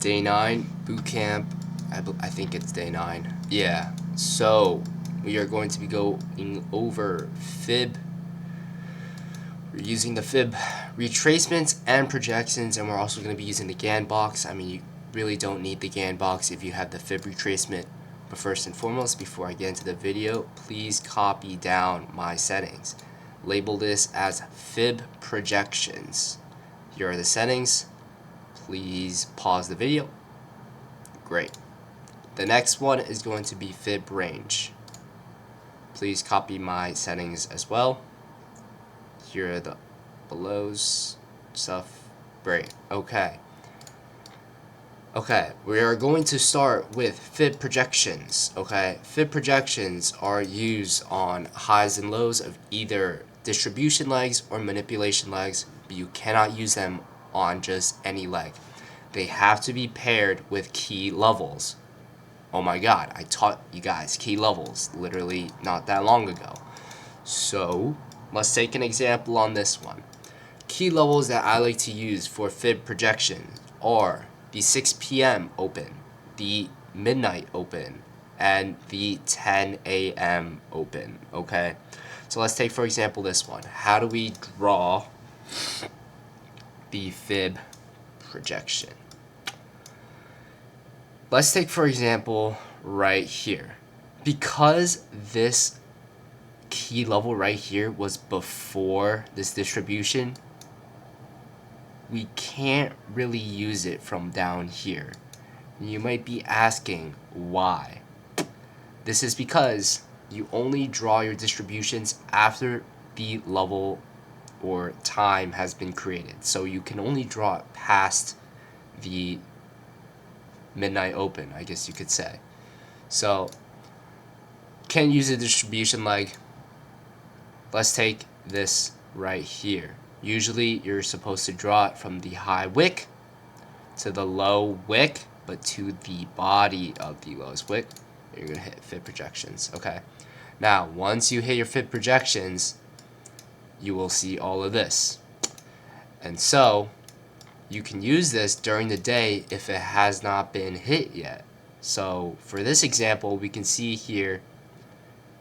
Day 9 boot camp. I think it's day 9. Yeah. So we are going to be going over fib. We're using the fib retracements and projections, and we're also going to be using the GAN box. I mean, you really don't need the GAN box if you have the fib retracement. But first and foremost, before I get into the video, please copy down my settings. Label this as fib projections. Here are the settings. Please pause the video. Great. The next one is going to be fib range. Please copy my settings as well. Here are the belows stuff. Great. Okay, we are going to start with fib projections. Okay, fib projections are used on highs and lows of either distribution legs or manipulation legs, but you cannot use them on just any leg. They have to be paired with key levels. Oh my god, I taught you guys key levels literally not that long ago. So let's take an example on this one. Key levels that I like to use for fib projection are the 6 p.m. open, the midnight open, and the 10 a.m. open. Okay, so let's take for example this one. How do we draw the fib projection? Let's take for example right here. Because this key level right here was before this distribution, we can't really use it from down here. You might be asking why. This is because you only draw your distributions after the level or time has been created. So you can only draw it past the midnight open, I guess you could say. So can't use a distribution leg. Let's take this right here. Usually you're supposed to draw it from the high wick to the low wick, but to the body of the lowest wick. You're gonna hit fib projections. Okay, now once you hit your fib projections, you will see all of this, and so you can use this during the day if it has not been hit yet. So for this example, we can see here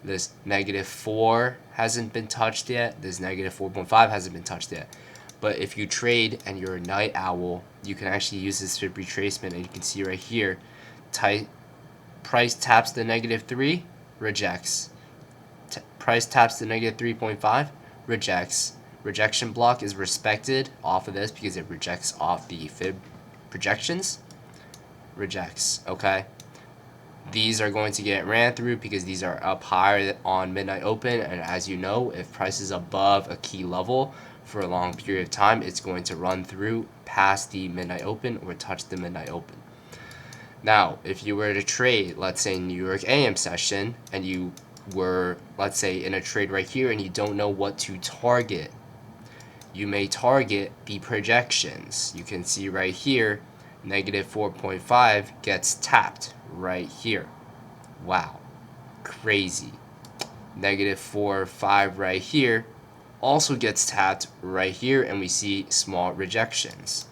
this -4 hasn't been touched yet. This -4.5 hasn't been touched yet. But if you trade and you're a night owl, you can actually use this fib retracement, and you can see right here, price taps the -3, rejects. Price taps the -3.5, rejects. Rejection block is respected off of this because it rejects off the fib projections. Rejects. Okay. These are going to get ran through because these are up higher on midnight open, and as you know, if price is above a key level for a long period of time, it's going to run through past the midnight open or touch the midnight open. Now, if you were to trade, let's say New York AM session, and you were, let's say, in a trade right here and you don't know what to target, you may target the projections. You can see right here, -4.5 gets tapped right here. Wow, crazy. -4.5 right here also gets tapped right here, and we see small rejections.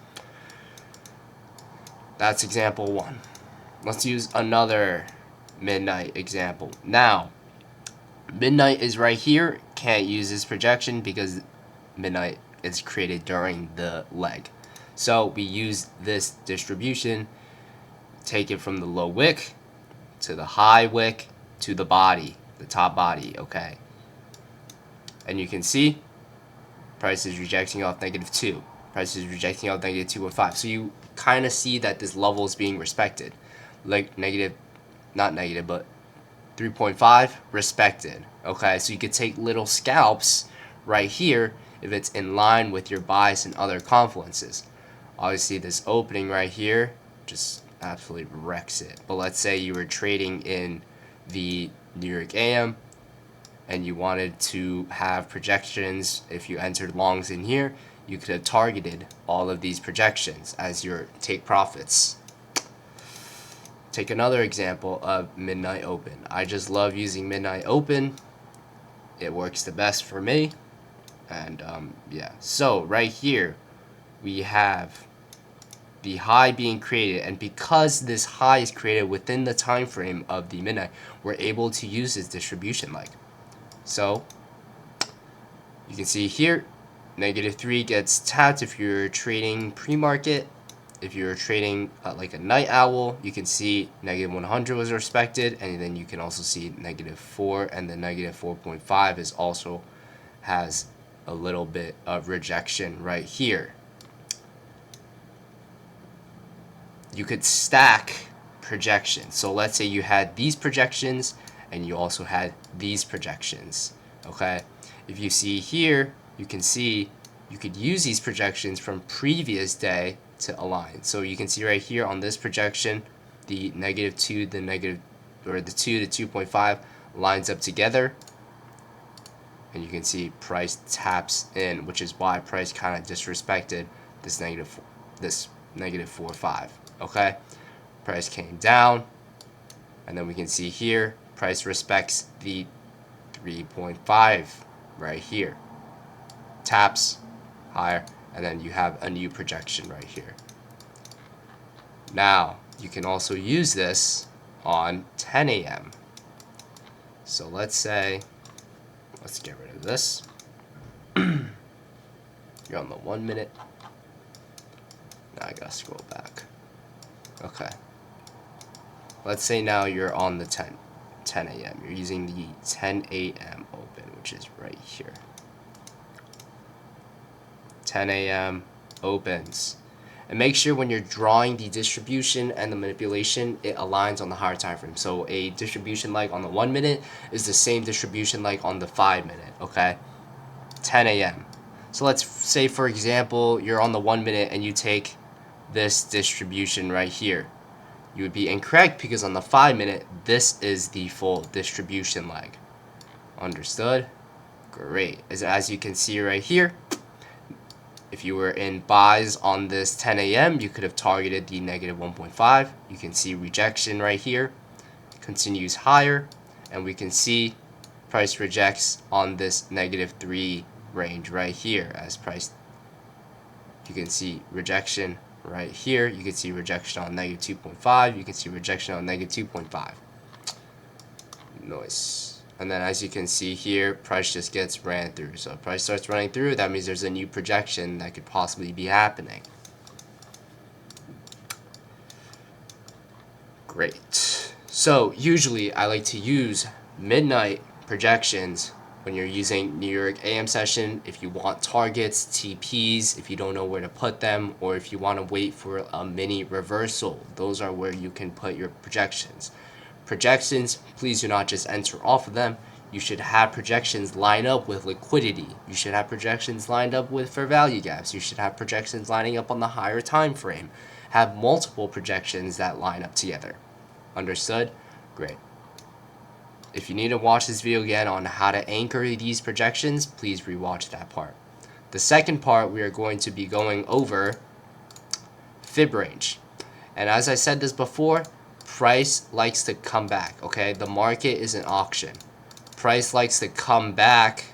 That's example 1. Let's use another midnight example. Now, midnight is right here. Can't use this projection because midnight is created during the leg. So we use this distribution, take it from the low wick to the high wick to the body, the top body, okay? And you can see price is rejecting off -2. Price is rejecting off -2.5. So you kind of see that this level is being respected. Like not negative, but 3.5 respected. Okay, so you could take little scalps right here if it's in line with your bias and other confluences. Obviously, this opening right here just absolutely wrecks it. But let's say you were trading in the New York AM and you wanted to have projections. If you entered longs in here, you could have targeted all of these projections as your take profits. Take another example of midnight open. I just love using midnight open. It works the best for me. And yeah, so right here we have the high being created, and because this high is created within the time frame of the midnight, we're able to use this distribution leg. So you can see here, -3 gets tapped if you're trading pre-market. If you're trading like a night owl, you can see -100 was respected, and then you can also see -4, and the -4.5 is also has a little bit of rejection right here. You could stack projections. So let's say you had these projections and you also had these projections. Okay, if you see here, you can see you could use these projections from previous day to align. So you can see right here on this projection, the -2, the 2 to 2.5 lines up together, and you can see price taps in, which is why price kind of disrespected this -4.5. Okay, price came down, and then we can see here price respects the 3.5 right here, taps higher, and then you have a new projection right here. Now you can also use this on 10 a.m. So let's say, let's get rid of this. You're on the 1 minute. Now I gotta scroll back. Okay, let's say now you're on the 10 a.m. You're using the 10 a.m. open, which is right here. 10 a.m. opens, and make sure when you're drawing the distribution and the manipulation, it aligns on the higher time frame. So a distribution like on the 1 minute is the same distribution like on the 5 minute. Okay, 10 a.m. So let's say, for example, you're on the 1 minute and you take this distribution right here. You would be incorrect because on the 5 minute, this is the full distribution leg. Understood? Great. As you can see right here, if you were in buys on this 10 a.m., you could have targeted the -1.5. You can see rejection right here, continues higher, and we can see price rejects on this -3 range right here as price. You can see rejection right here. You can see rejection on -2.5. You can see rejection on -2.5. Nice. And then as you can see here, price just gets ran through. So if price starts running through, that means there's a new projection that could possibly be happening. Great. So usually I like to use midnight projections when you're using New York AM session, if you want targets, TPs, if you don't know where to put them, or if you want to wait for a mini reversal, those are where you can put your projections. Projections, please do not just enter off of them. You should have projections line up with liquidity. You should have projections lined up with fair value gaps. You should have projections lining up on the higher time frame. Have multiple projections that line up together. Understood? Great. If you need to watch this video again on how to anchor these projections, please rewatch that part. The second part, we are going to be going over fib range. And as I said this before, price likes to come back, okay? The market is an auction. Price likes to come back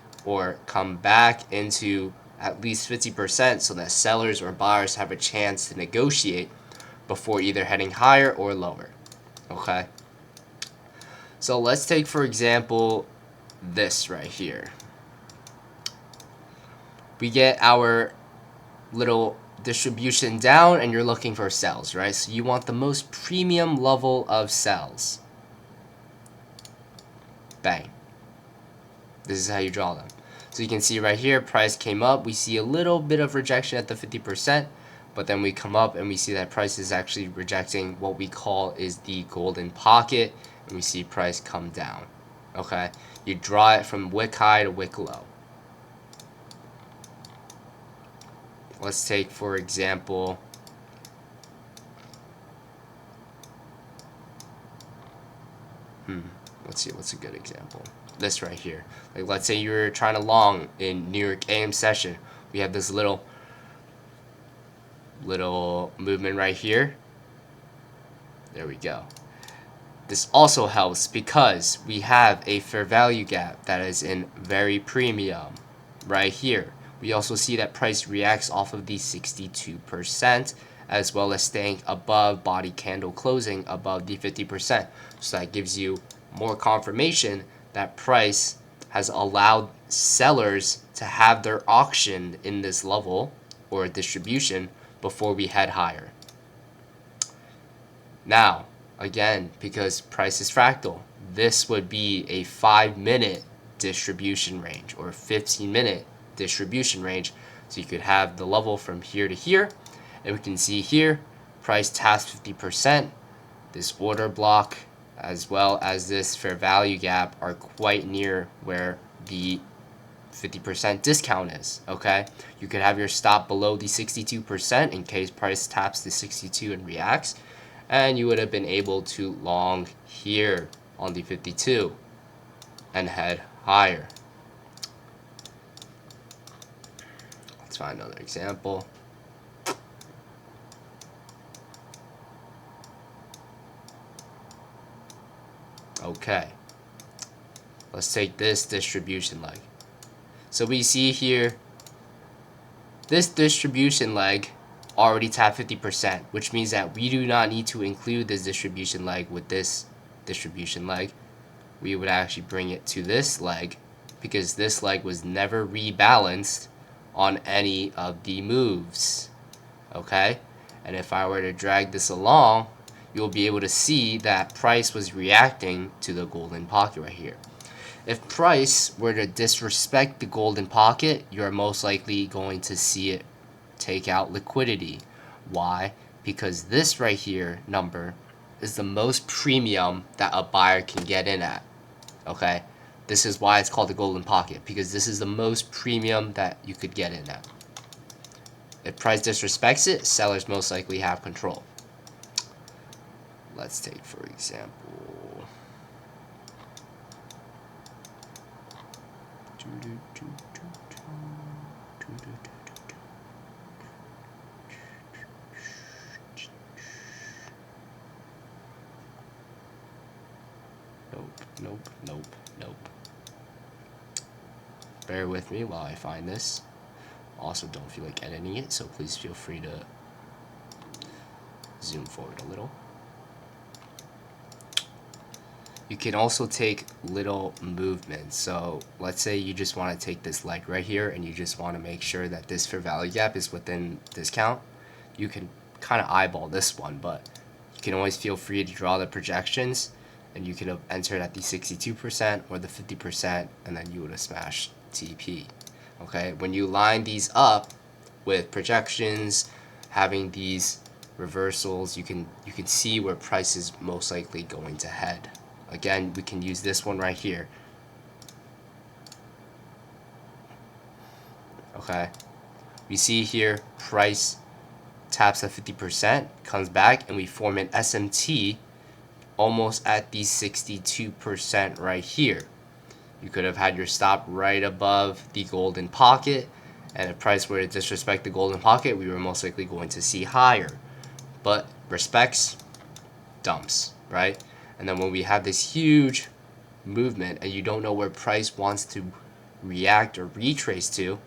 into at least 50% so that sellers or buyers have a chance to negotiate before either heading higher or lower, okay? So let's take, for example, this right here. We get our little distribution down and you're looking for sells, right? So you want the most premium level of sells. Bang. This is how you draw them. So you can see right here, price came up. We see a little bit of rejection at the 50%, but then we come up and we see that price is actually rejecting what we call is the golden pocket, and we see price come down. Okay, you draw it from wick high to wick low. Let's take, for example, let's see, what's a good example? This right here. Like, let's say you're trying to long in New York AM session. We have this little movement right here. There we go. This also helps because we have a fair value gap that is in very premium right here. We also see that price reacts off of the 62% as well as staying above body candle closing above the 50%. So that gives you more confirmation that price has allowed sellers to have their auction in this level or distribution before we head higher. Now, again, because price is fractal, this would be a 5-minute distribution range or 15-minute distribution range. So you could have the level from here to here, and we can see here, price taps 50%. This order block as well as this fair value gap are quite near where the 50% discount is, okay? You could have your stop below the 62% in case price taps the 62 and reacts, and you would have been able to long here on the 52 and head higher. Let's find another example. Okay, let's take this distribution leg. So we see here, this distribution leg already tapped 50%, which means that we do not need to include this distribution leg with this distribution leg. We would actually bring it to this leg because this leg was never rebalanced on any of the moves, okay? And if I were to drag this along, you'll be able to see that price was reacting to the golden pocket right here. If price were to disrespect the golden pocket, you're most likely going to see it take out liquidity. Why? Because this right here number is the most premium that a buyer can get in at. Okay? This is why it's called the golden pocket, because this is the most premium that you could get in at. If price disrespects it, sellers most likely have control. Let's take, for example, nope. Bear with me while I find this. Also, don't feel like editing it, so please feel free to zoom forward a little. You can also take little movements. So let's say you just want to take this leg right here and you just want to make sure that this fair value gap is within discount. You can kind of eyeball this one, but you can always feel free to draw the projections, and you can enter it at the 62% or the 50%, and then you would have smashed TP. Okay, when you line these up with projections, having these reversals, you can see where price is most likely going to head. Again, we can use this one right here. Okay, we see here price taps at 50%, comes back, and we form an SMT almost at the 62% right here. You could have had your stop right above the golden pocket, and if price were to disrespect the golden pocket, we were most likely going to see higher. But respects, dumps, right? And then when we have this huge movement and you don't know where price wants to react or retrace to,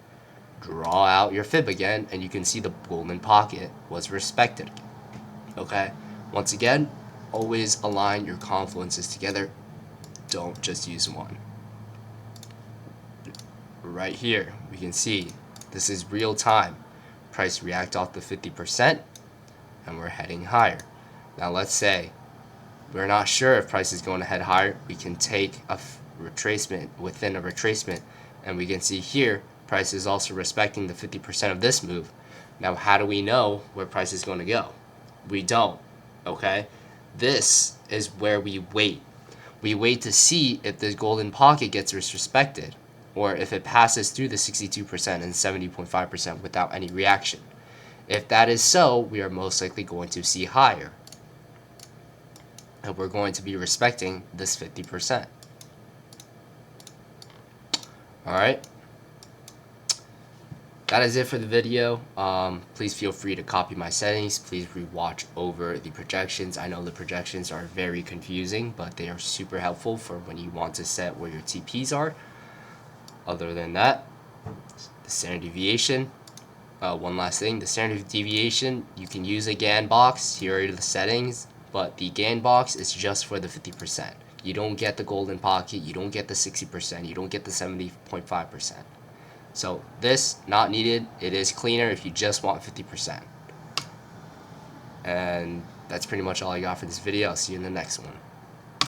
draw out your fib again, and you can see the golden pocket was respected. Okay, once again, always align your confluences together. Don't just use one. Right here, we can see this is real time. Price react off the 50%, and we're heading higher. Now let's say we're not sure if price is going to head higher. We can take a retracement within a retracement, and we can see here price is also respecting the 50% of this move. Now how do we know where price is going to go? We don't. Okay, this is where we wait. We wait to see if the golden pocket gets disrespected, or if it passes through the 62% and 70.5% without any reaction. If that is so, we are most likely going to see higher, and we're going to be respecting this 50%. Alright, that is it for the video. Please feel free to copy my settings. Please rewatch over the projections. I know the projections are very confusing, but they are super helpful for when you want to set where your TPs are. Other than that, the standard deviation, One last thing, the standard deviation, you can use a GAN box. Here are the settings, but the GAN box is just for the 50%. You don't get the golden pocket, you don't get the 60%, you don't get the 70.5%. So this, not needed. It is cleaner if you just want 50%. And that's pretty much all I got for this video. I'll see you in the next one.